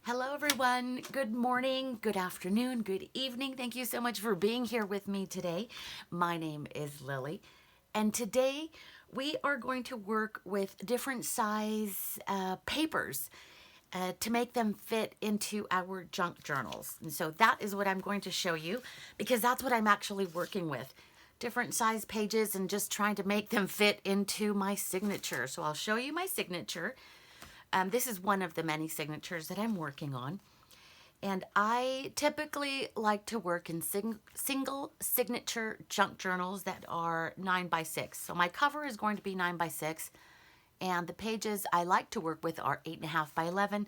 Hello everyone, good morning, good afternoon, good evening. Thank you so much for being here with me today. My name is Lily, and today we are going to work with different size papers to make them fit into our junk journals. And so that is what I'm going to show you, because that's what I'm actually working with. Different size pages and just trying to make them fit into my signature. So I'll show you my signature. This is one of the many signatures that I'm working on. And I typically like to work in single signature junk journals that are 9x6. So my cover is going to be 9x6. And the pages I like to work with are 8.5x11.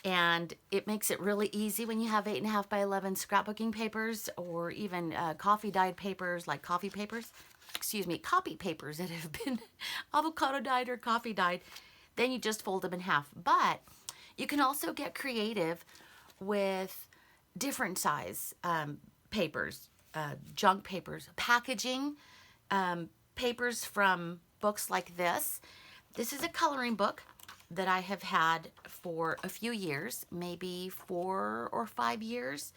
And it makes it really easy when you have 8.5x11 scrapbooking papers, or even coffee dyed papers like copy papers that have been avocado dyed or coffee dyed. Then you just fold them in half. But you can also get creative with different size papers, junk papers, packaging papers from books like this. This is a coloring book that I have had for a few years, maybe 4 or 5 years.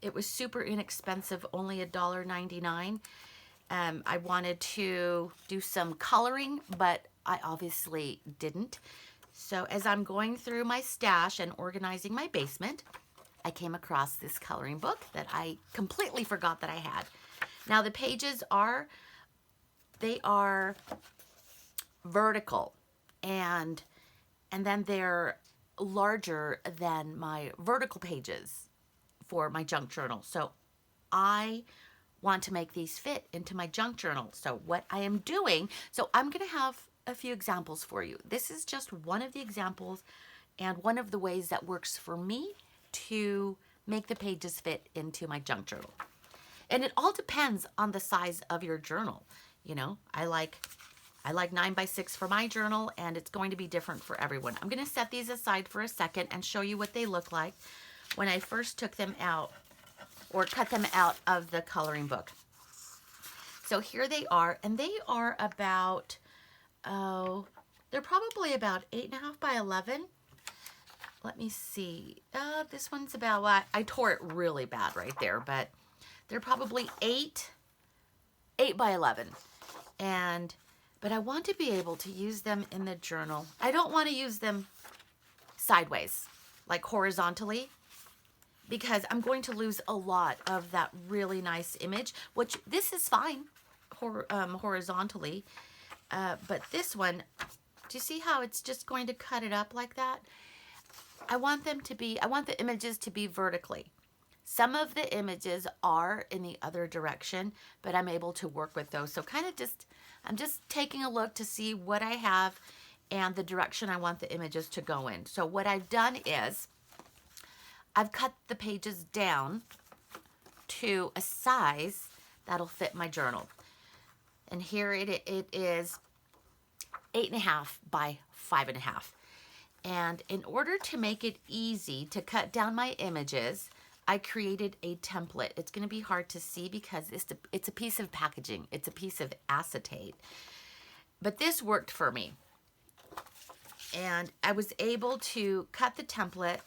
It was super inexpensive, only $1.99. I wanted to do some coloring, but I obviously didn't. So as I'm going through my stash and organizing my basement, I came across this coloring book that I completely forgot that I had. Now the pages are vertical, and then they're larger than my vertical pages for my junk journal. So I want to make these fit into my junk journal. So what I am doing, so I'm going to have a few examples for you. This is just one of the examples and one of the ways that works for me to make the pages fit into my junk journal. And it all depends on the size of your journal. You know, I like 9x6 for my journal, and it's going to be different for everyone. I'm going to set these aside for a second and show you what they look like when I first took them out or cut them out of the coloring book. So here they are, and they are about, they're probably about 8.5x11. Let me see. This one's about, well, I tore it really bad right there, but they're probably 8x11. But I want to be able to use them in the journal. I don't want to use them sideways, like horizontally, because I'm going to lose a lot of that really nice image, which this is fine horizontally. But this one, do you see how it's just going to cut it up like that? I want the images to be vertically. Some of the images are in the other direction, but I'm able to work with those. So I'm just taking a look to see what I have and the direction I want the images to go in. So what I've done is I've cut the pages down to a size that'll fit my journal. And here it is 8.5 by 5.5. And in order to make it easy to cut down my images, I created a template. It's going to be hard to see because it's a piece of packaging. It's a piece of acetate. But this worked for me. And I was able to cut the template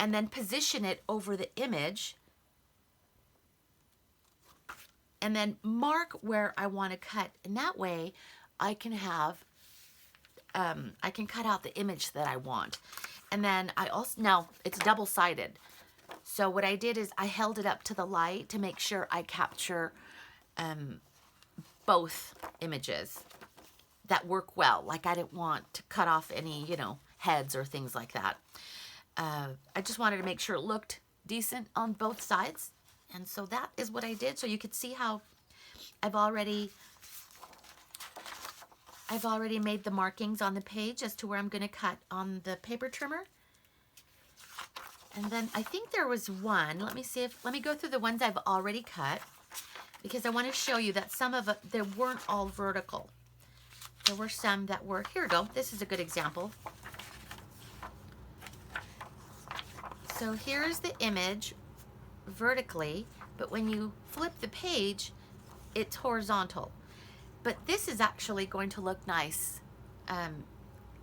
and then position it over the image, and then mark where I want to cut. And that way I can have, I can cut out the image that I want. And then now it's double-sided. So what I did is I held it up to the light to make sure I capture both images that work well. Like I didn't want to cut off any, heads or things like that. I just wanted to make sure it looked decent on both sides. And so that is what I did. So you could see how I've already made the markings on the page as to where I'm going to cut on the paper trimmer. And then I think there was one. Let me go through the ones I've already cut, because I want to show you that some of it, they weren't all vertical. There were some that were, here we go. This is a good example. So here's the image vertically, but when you flip the page, it's horizontal. But this is actually going to look nice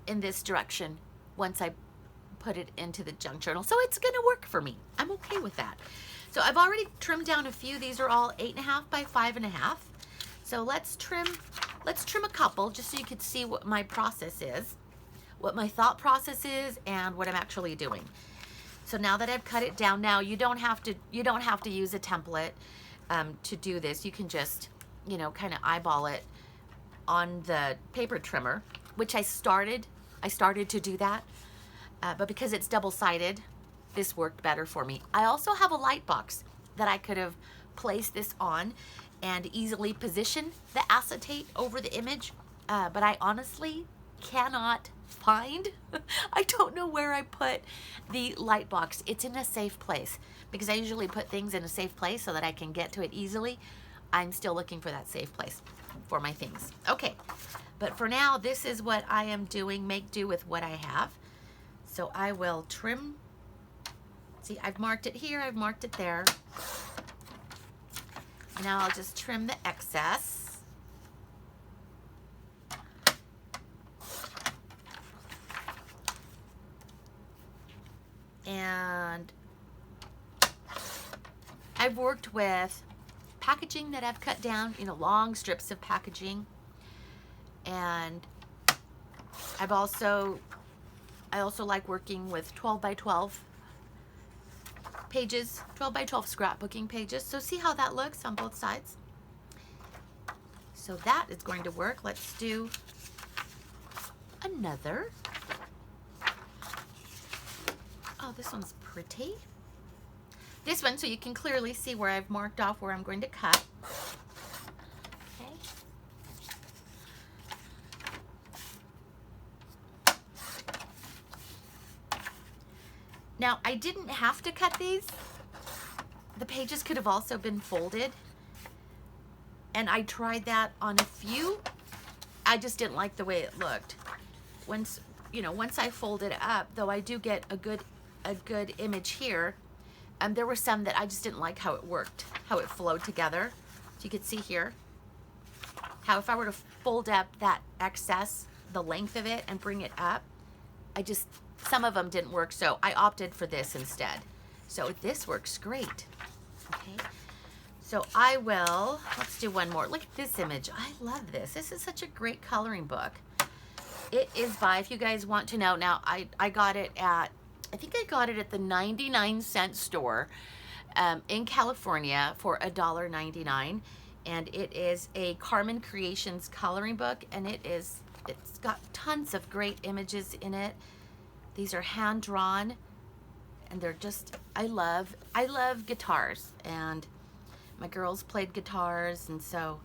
in this direction once I put it into the junk journal. So it's gonna work for me. I'm okay with that. So I've already trimmed down a few. These are all 8.5 by 5.5. So let's trim a couple just so you can see what my process is, what my thought process is, and what I'm actually doing. So now that I've cut it down, now you don't have to use a template to do this. You can just, you know, kind of eyeball it on the paper trimmer, which I started to do that, but because it's double-sided, this worked better for me. I also have a light box that I could have placed this on and easily position the acetate over the image, but I honestly cannot find, I don't know where I put the light box. It's in a safe place because I usually put things in a safe place so that I can get to it easily. I'm still looking for that safe place for my things. Okay, but for now, this is what I am doing, make do with what I have. So I will trim. See, I've marked it here, I've marked it there. Now I'll just trim the excess. And I've worked with packaging that I've cut down, you know, long strips of packaging. And I also like working with 12 by 12 pages, 12 by 12 scrapbooking pages. So see how that looks on both sides. So that is going to work. Let's do another. Oh, this one's pretty. This one, so you can clearly see where I've marked off where I'm going to cut. Okay. Now, I didn't have to cut these. The pages could have also been folded. And I tried that on a few. I just didn't like the way it looked. Once I fold it up, though I do get a good image here, there were some that I just didn't like how it worked, how it flowed together. So you can see here how if I were to fold up that excess, the length of it, and bring it up, some of them didn't work, so I opted for this instead. So this works great. Okay, so let's do one more. Look at this image. I love this. This is such a great coloring book. It is by, if you guys want to know, now I got it at, I think I got it at the 99-cent store in California for $1.99, and it is a Carmen Creations coloring book, and it's got tons of great images in it. These are hand drawn, and they're just, I love guitars, and my girls played guitars, and so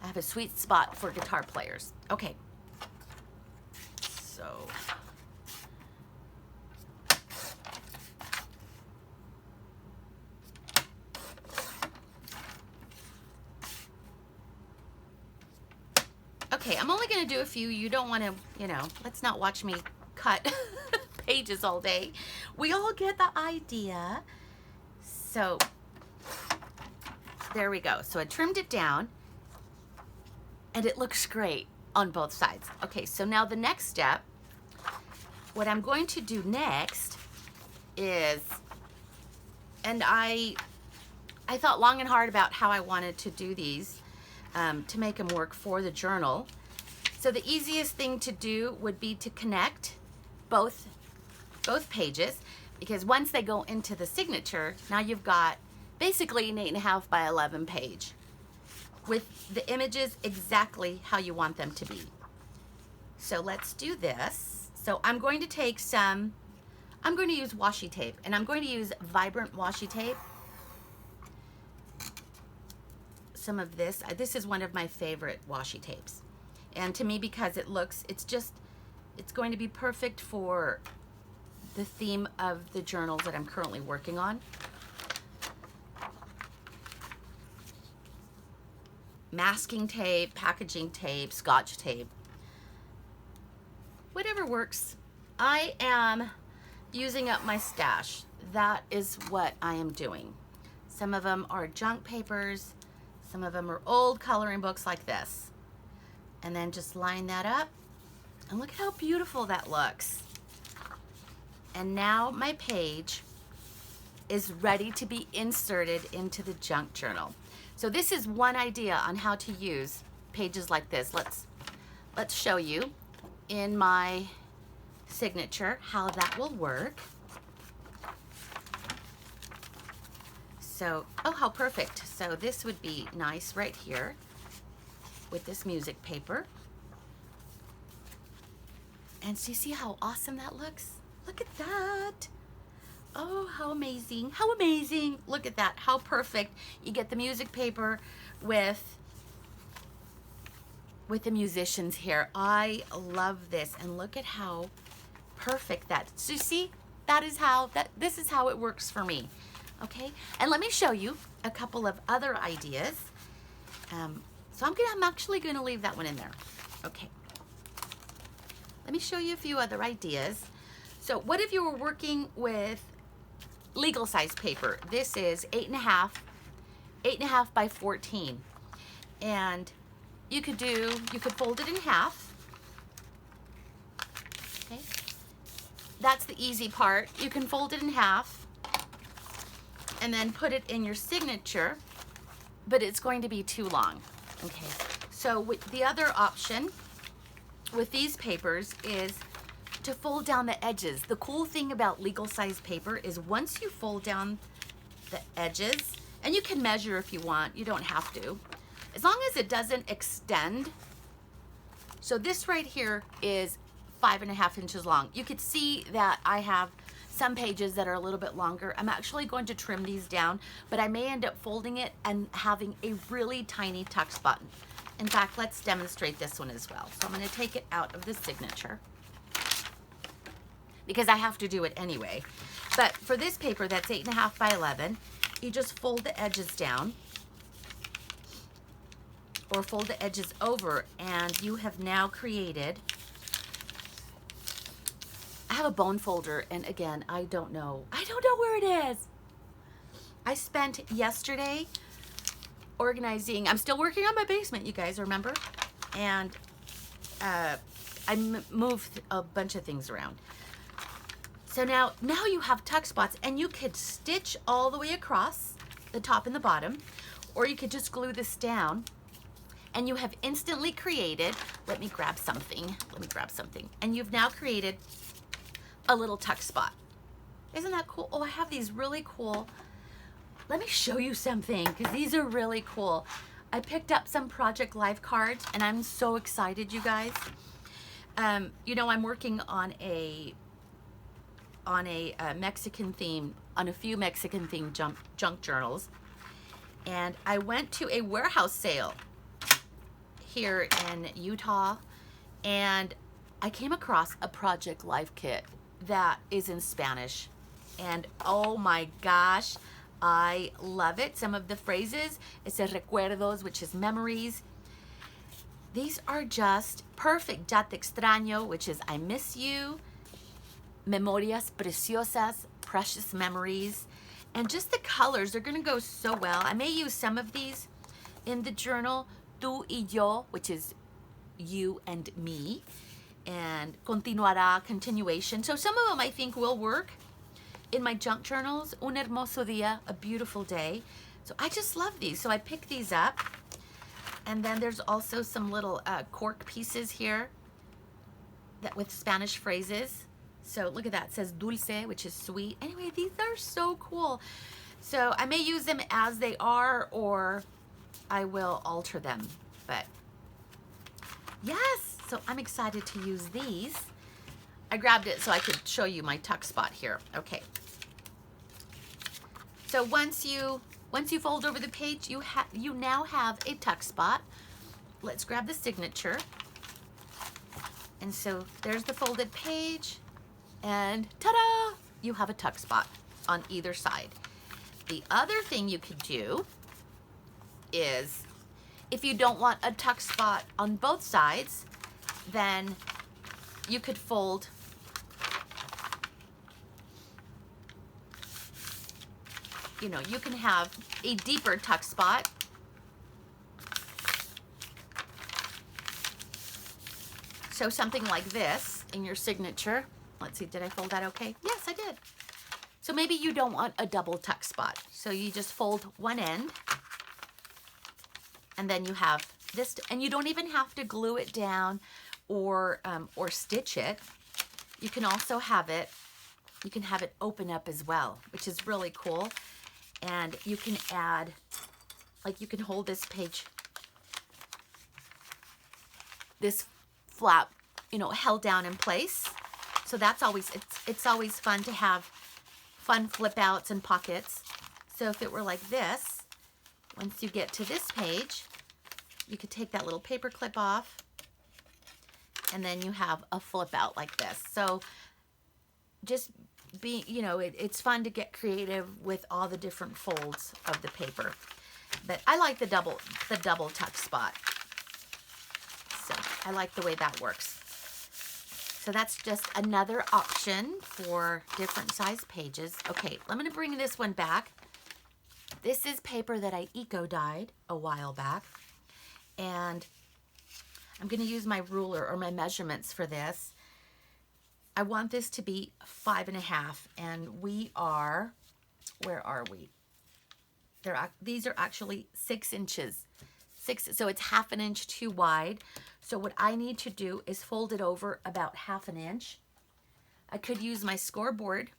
I have a sweet spot for guitar players. Okay, so okay, I'm only going to do a few. You don't want to, let's not watch me cut pages all day. We all get the idea. So there we go. So I trimmed it down, and it looks great on both sides. Okay, so now the next step, what I'm going to do next is, and I thought long and hard about how I wanted to do these to make them work for the journal. So the easiest thing to do would be to connect both pages, because once they go into the signature, now you've got basically an 8.5 by 11 page with the images exactly how you want them to be. So let's do this. So I'm going to take I'm going to use washi tape, and I'm going to use vibrant washi tape. Some of this is one of my favorite washi tapes. And to me, because it's going to be perfect for the theme of the journals that I'm currently working on. Masking tape, packaging tape, scotch tape, whatever works. I am using up my stash. That is what I am doing. Some of them are junk papers, some of them are old coloring books like this. And then just line that up, and look how beautiful that looks. And now my page is ready to be inserted into the junk journal. So this is one idea on how to use pages like this. Let's show you in my signature how that will work. So, oh, how perfect. So this would be nice right here with this music paper. And so you see how awesome that looks? Look at that. Oh, how amazing. How amazing. Look at that. How perfect. You get the music paper with the musicians here. I love this. And look at how perfect that. So you see, this is how it works for me. Okay? And let me show you a couple of other ideas. So I'm actually going to leave that one in there. Okay. Let me show you a few other ideas. So what if you were working with legal size paper? This is 8.5 by 14. And you could fold it in half. Okay. That's the easy part. You can fold it in half and then put it in your signature, but it's going to be too long. Okay. So the other option with these papers is to fold down the edges. The cool thing about legal size paper is once you fold down the edges, and you can measure if you want, you don't have to, as long as it doesn't extend. So this right here is 5.5 inches long. You could see that I have some pages that are a little bit longer. I'm actually going to trim these down, but I may end up folding it and having a really tiny tuck spot. In fact, let's demonstrate this one as well. So I'm going to take it out of the signature because I have to do it anyway. But for this paper that's 8.5 by 11, you just fold the edges down or fold the edges over, and you have now created, I have a bone folder, and again, I don't know where it is. I spent yesterday organizing. I'm still working on my basement, you guys remember? And I moved a bunch of things around. So now you have tuck spots, and you could stitch all the way across the top and the bottom, or you could just glue this down, and you have instantly created, let me grab something, and you've now created a little tuck spot. Isn't that cool? Oh, I have these really cool. Let me show you something, because these are really cool. I picked up some Project Life cards, and I'm so excited, you guys. You know, I'm working on a Mexican theme, on a few Mexican themed junk journals. And I went to a warehouse sale here in Utah, and I came across a Project Life kit that is in Spanish. And oh my gosh, I love it. Some of the phrases, it says recuerdos, which is memories. These are just perfect. Ya te extraño, which is I miss you. Memorias preciosas, precious memories. And just the colors, they're gonna go so well. I may use some of these in the journal. Tú y yo, which is you and me. And continuará, continuation. So some of them I think will work in my junk journals. Un hermoso día, a beautiful day. So I just love these. So I picked these up. And then there's also some little cork pieces here that with Spanish phrases. So look at that. It says dulce, which is sweet. Anyway, these are so cool. So I may use them as they are, or I will alter them. But yes, so I'm excited to use these. I grabbed it so I could show you my tuck spot here. Okay. So once you fold over the page, you now have a tuck spot. Let's grab the signature. And so there's the folded page, and ta-da! You have a tuck spot on either side. The other thing you could do is, if you don't want a tuck spot on both sides, then you could fold you can have a deeper tuck spot. So something like this in your signature. Let's see, did I fold that okay? Yes, I did. So maybe you don't want a double tuck spot. So you just fold one end, and then you have this, and you don't even have to glue it down or stitch it. You can also have it, you can have it open up as well, which is really cool. And you can add, like you can hold this page, this flap, you know, held down in place. So that's always, it's always fun to have fun flip outs and pockets. So if it were like this, once you get to this page, you could take that little paper clip off, and then you have a flip out like this. So just be, you know, it's fun to get creative with all the different folds of the paper. But I like the double tuck spot. So I like the way that works. So that's just another option for different size pages. Okay, I'm gonna bring this one back. This is paper that I eco-dyed a while back. And I'm gonna use my ruler or my measurements for this. I want this to be 5.5, and we are, where are we? These are actually 6 inches. So it's 1/2 inch too wide. So what I need to do is fold it over about 1/2 inch. I could use my scoreboard.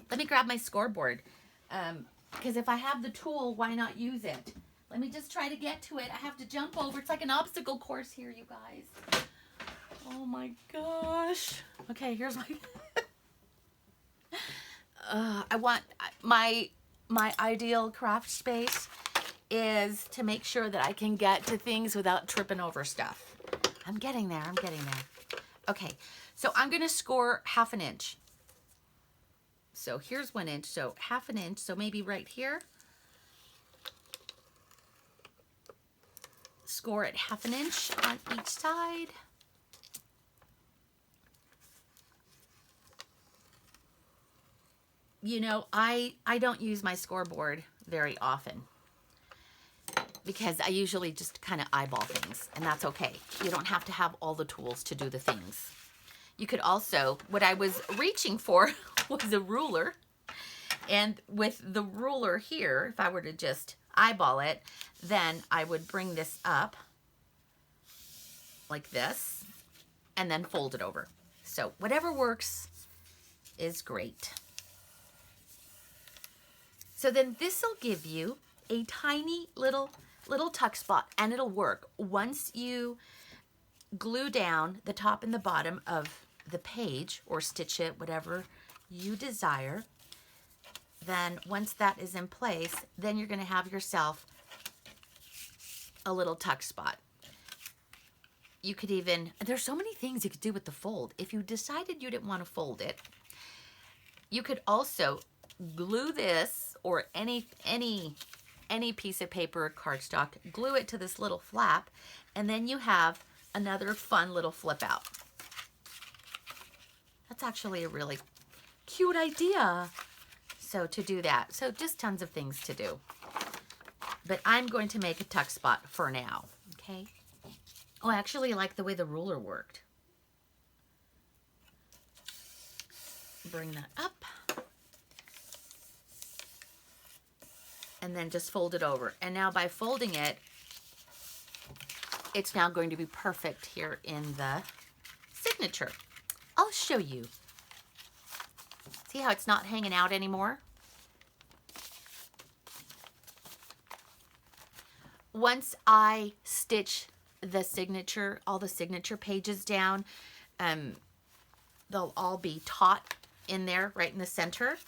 Let me grab my scoreboard. Because if I have the tool, why not use it? Let me just try to get to it. I have to jump over. It's like an obstacle course here, you guys. Oh my gosh. Okay, here's my... I want my ideal craft space is to make sure that I can get to things without tripping over stuff. I'm getting there. I'm getting there. Okay, so I'm going to score 1/2 inch. So here's 1 inch. So 1/2 inch. So maybe right here. Score it 1/2 inch on each side. You know, I don't use my scoreboard very often because I usually just kind of eyeball things, and that's okay. You don't have to have all the tools to do the things. You could also, what I was reaching for was a ruler, and with the ruler here, if I were to just eyeball it, then I would bring this up like this and then fold it over. So whatever works is great. So then this will give you a tiny little tuck spot, and it'll work. Once you glue down the top and the bottom of the page or stitch it, whatever you desire, then once that is in place, then you're going to have yourself a little tuck spot. You could even, there's so many things you could do with the fold. If you decided you didn't want to fold it, you could also glue this or any piece of paper or cardstock, glue it to this little flap, and then you have another fun little flip out. That's actually a really cute idea. So to do that, so just tons of things to do. But I'm going to make a tuck spot for now, okay? Oh, I actually like the way the ruler worked. Bring that up. And then just fold it over. And now by folding it, it's now going to be perfect here in the signature. I'll show you. See how it's not hanging out anymore? Once I stitch the signature, all the signature pages down, they'll all be taut in there right in the center.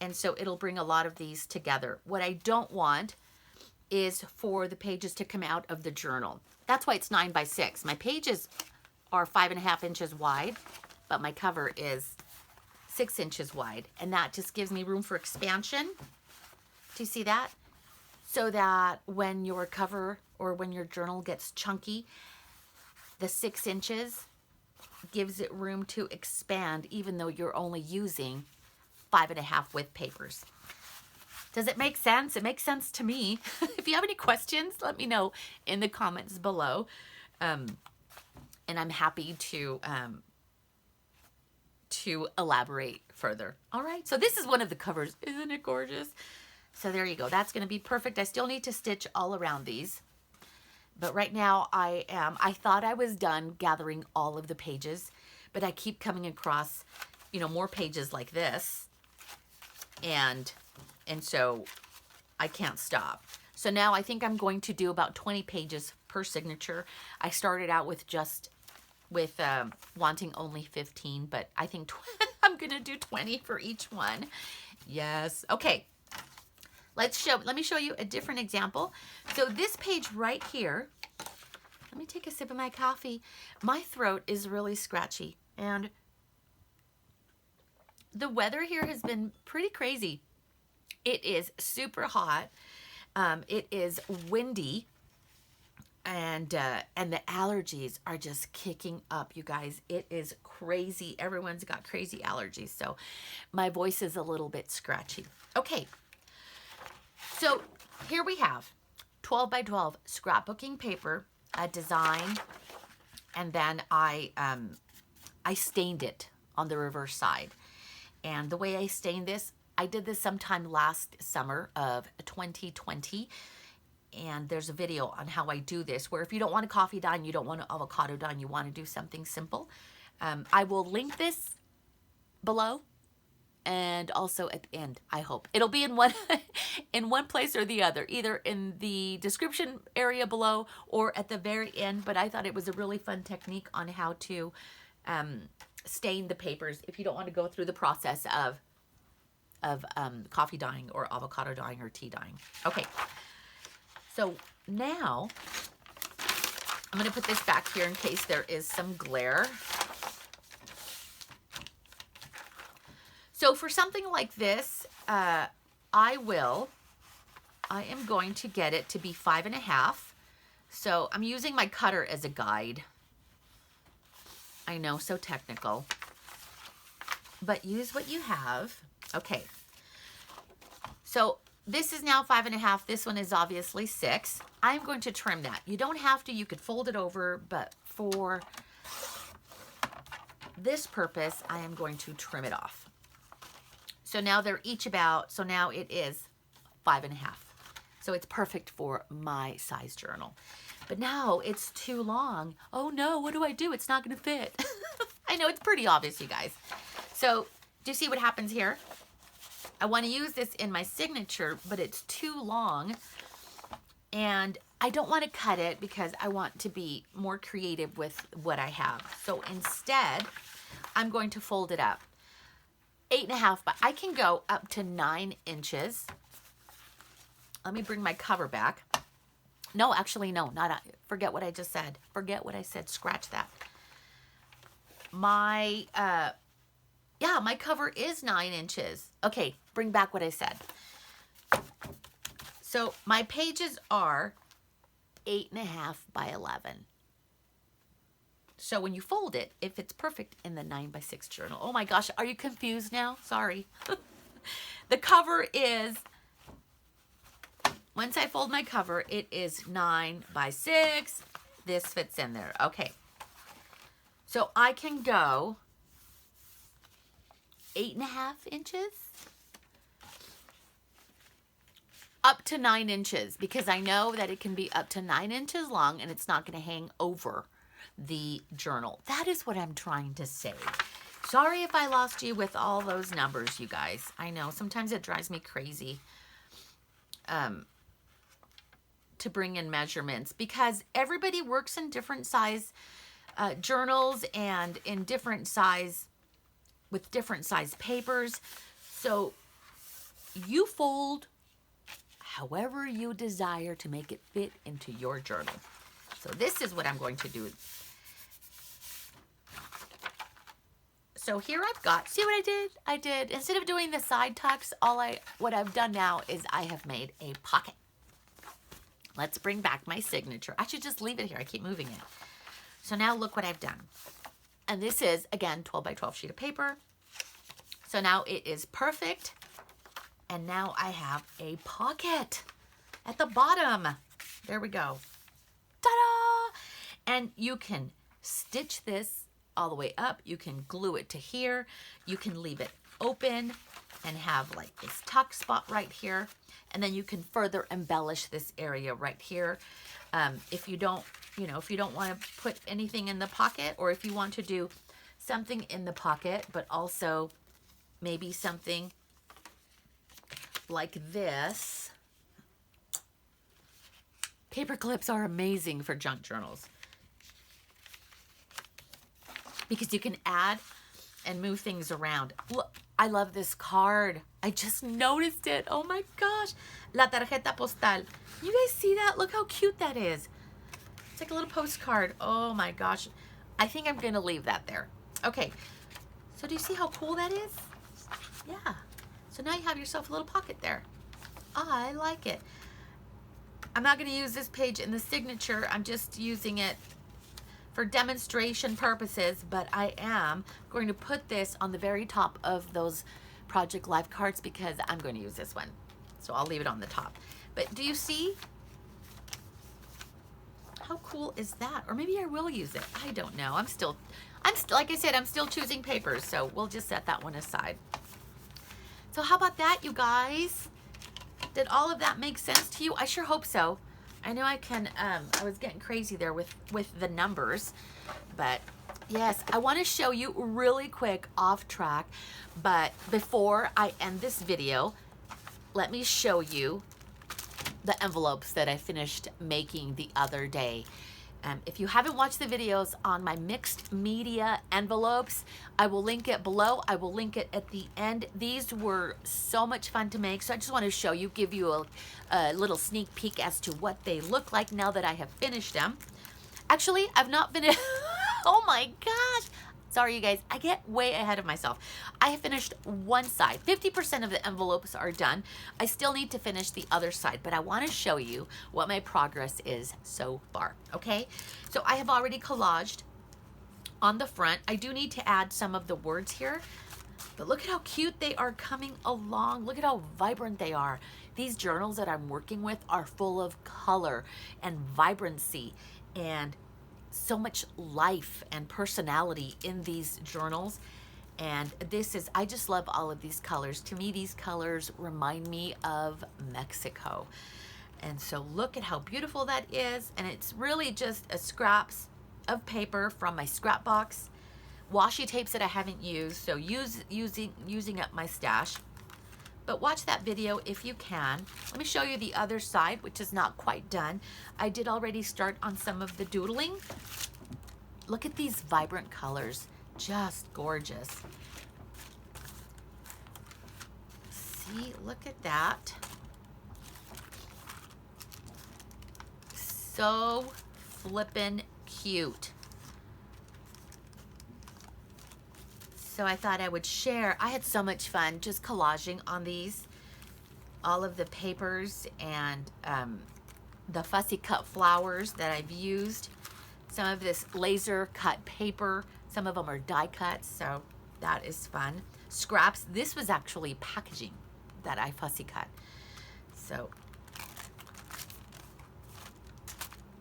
And so it'll bring a lot of these together. What I don't want is for the pages to come out of the journal. That's why it's 9 by 6. My pages are 5.5 inches wide, but my cover is 6 inches wide. And that just gives me room for expansion. Do you see that? So that when your cover or when your journal gets chunky, the 6 inches gives it room to expand even though you're only using 5.5 width papers. Does it make sense? It makes sense to me. If you have any questions, let me know in the comments below. And I'm happy to to elaborate further. All right, so this is one of the covers. Isn't it gorgeous? So there you go. That's going to be perfect. I still need to stitch all around these. But right now I thought I was done gathering all of the pages, but I keep coming across, you know, more pages like this. And so I can't stop. So now I think I'm going to do about 20 pages per signature. I started out with wanting only 15, but I think I'm going to do 20 for each one. Yes. Okay. Let me show you a different example. So this page right here, let me take a sip of my coffee. My throat is really scratchy, and the weather here has been pretty crazy. It is super hot. It is windy, and the allergies are just kicking up, you guys. It is crazy. Everyone's got crazy allergies, so my voice is a little bit scratchy. Okay. So here we have 12 by 12 scrapbooking paper, a design, and then I stained it on the reverse side. And the way I stained this, I did this sometime last summer of 2020. And there's a video on how I do this, where if you don't want a coffee dye, you don't want an avocado dye, you want to do something simple. I will link this below. And also at the end, I hope. It'll be in one in one place or the other, either in the description area below or at the very end. But I thought it was a really fun technique on how to stain the papers if you don't want to go through the process of coffee dyeing or avocado dyeing or tea dyeing. Okay, so now I'm going to put this back here in case there is some glare. So for something like this, I am going to get it to be 5.5. So I'm using my cutter as a guide. I know, so technical, but use what you have. Okay. So this is now 5.5. This one is obviously 6. I'm going to trim that. You don't have to, you could fold it over, but for this purpose, I am going to trim it off. So now they're each about, so now it is 5.5. So it's perfect for my size journal. But now it's too long. Oh no, what do I do? It's not going to fit. I know, it's pretty obvious, you guys. So do you see what happens here? I want to use this in my signature, but it's too long. And I don't want to cut it because I want to be more creative with what I have. So instead, I'm going to fold it up. 8.5, but I can go up to 9 inches. Let me bring my cover back. No, actually, no, forget what I just said. Forget what I said, scratch that. My cover is 9 inches. Okay, bring back what I said. So my pages are 8.5 by 11. So when you fold it, if it's perfect in the 9x6 journal. Oh my gosh, are you confused now? Sorry. The cover is, once I fold my cover, it is 9x6. This fits in there. Okay. So I can go 8.5 inches up to 9 inches, because I know that it can be up to 9 inches long and it's not going to hang over the journal. That is what I'm trying to say. Sorry if I lost you with all those numbers, you guys. I know sometimes it drives me crazy to bring in measurements, because everybody works in different size journals and in different size, with different size papers. So you fold however you desire to make it fit into your journal. So this is what I'm going to do. So here I've got, see what I did? I did, instead of doing the side tucks, what I've done now is I have made a pocket. Let's bring back my signature. I should just leave it here. I keep moving it. So now look what I've done. And this is, again, 12 by 12 sheet of paper. So now it is perfect. And now I have a pocket at the bottom. There we go. Ta-da! And you can stitch this all the way up. You can glue it to here. You can leave it open and have like this tuck spot right here. And then you can further embellish this area right here. If you don't, if you don't want to put anything in the pocket, or if you want to do something in the pocket, but also maybe something like this. Paper clips are amazing for junk journals because you can add and move things around. Look, I love this card. I just noticed it. Oh my gosh. La tarjeta postal. You guys see that? Look how cute that is. It's like a little postcard. Oh my gosh. I think I'm going to leave that there. Okay. So do you see how cool that is? Yeah. So now you have yourself a little pocket there. I like it. I'm not going to use this page in the signature. I'm just using it for demonstration purposes, but I am going to put this on the very top of those Project Life cards because I'm going to use this one. So I'll leave it on the top. But do you see? How cool is that? Or maybe I will use it. I don't know. I'm still, like I said, I'm still choosing papers. So we'll just set that one aside. So how about that, you guys? Did all of that make sense to you? I sure hope so. I know I can, I was getting crazy there with the numbers, but yes, I want to show you really quick off track, but before I end this video, let me show you the envelopes that I finished making the other day. If you haven't watched the videos on my mixed media envelopes, I will link it below. I will link it at the end. These were so much fun to make, so I just want to show you, give you a little sneak peek as to what they look like now that I have finished them. Actually, I've not finished. Oh my gosh. Sorry, you guys. I get way ahead of myself. I have finished one side. 50% of the envelopes are done. I still need to finish the other side, but I want to show you what my progress is so far, okay? So I have already collaged on the front. I do need to add some of the words here, but look at how cute they are coming along. Look at how vibrant they are. These journals that I'm working with are full of color and vibrancy and so much life and personality in these journals. And this is, I just love all of these colors. To me, these colors remind me of Mexico. And so look at how beautiful that is. And it's really just a scraps of paper from my scrap box, washi tapes that I haven't used. So using up my stash. But watch that video if you can. Let me show you the other side, which is not quite done. I did already start on some of the doodling. Look at these vibrant colors, just gorgeous. See, look at that. So flippin' cute. So I thought I would share. I had so much fun just collaging on these, all of the papers and the fussy cut flowers that I've used. Some of this laser cut paper, some of them are die cuts, so that is fun. Scraps, this was actually packaging that I fussy cut. So,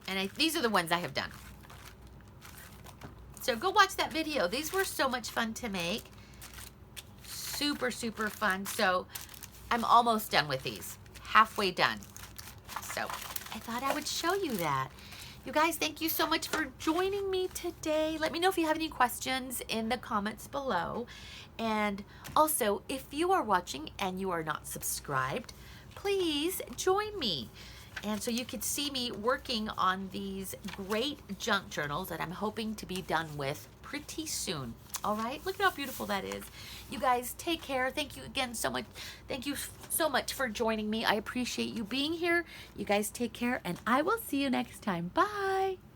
and these are the ones I have done. So go watch that video. These were so much fun to make. Super, super fun. So I'm almost done with these. Halfway done. So I thought I would show you that. You guys, thank you so much for joining me today. Let me know if you have any questions in the comments below. And also, if you are watching and you are not subscribed, please join me. And so you could see me working on these great junk journals that I'm hoping to be done with pretty soon. All right, look at how beautiful that is. You guys take care. Thank you again so much. Thank you so much for joining me. I appreciate you being here. You guys take care, and I will see you next time. Bye.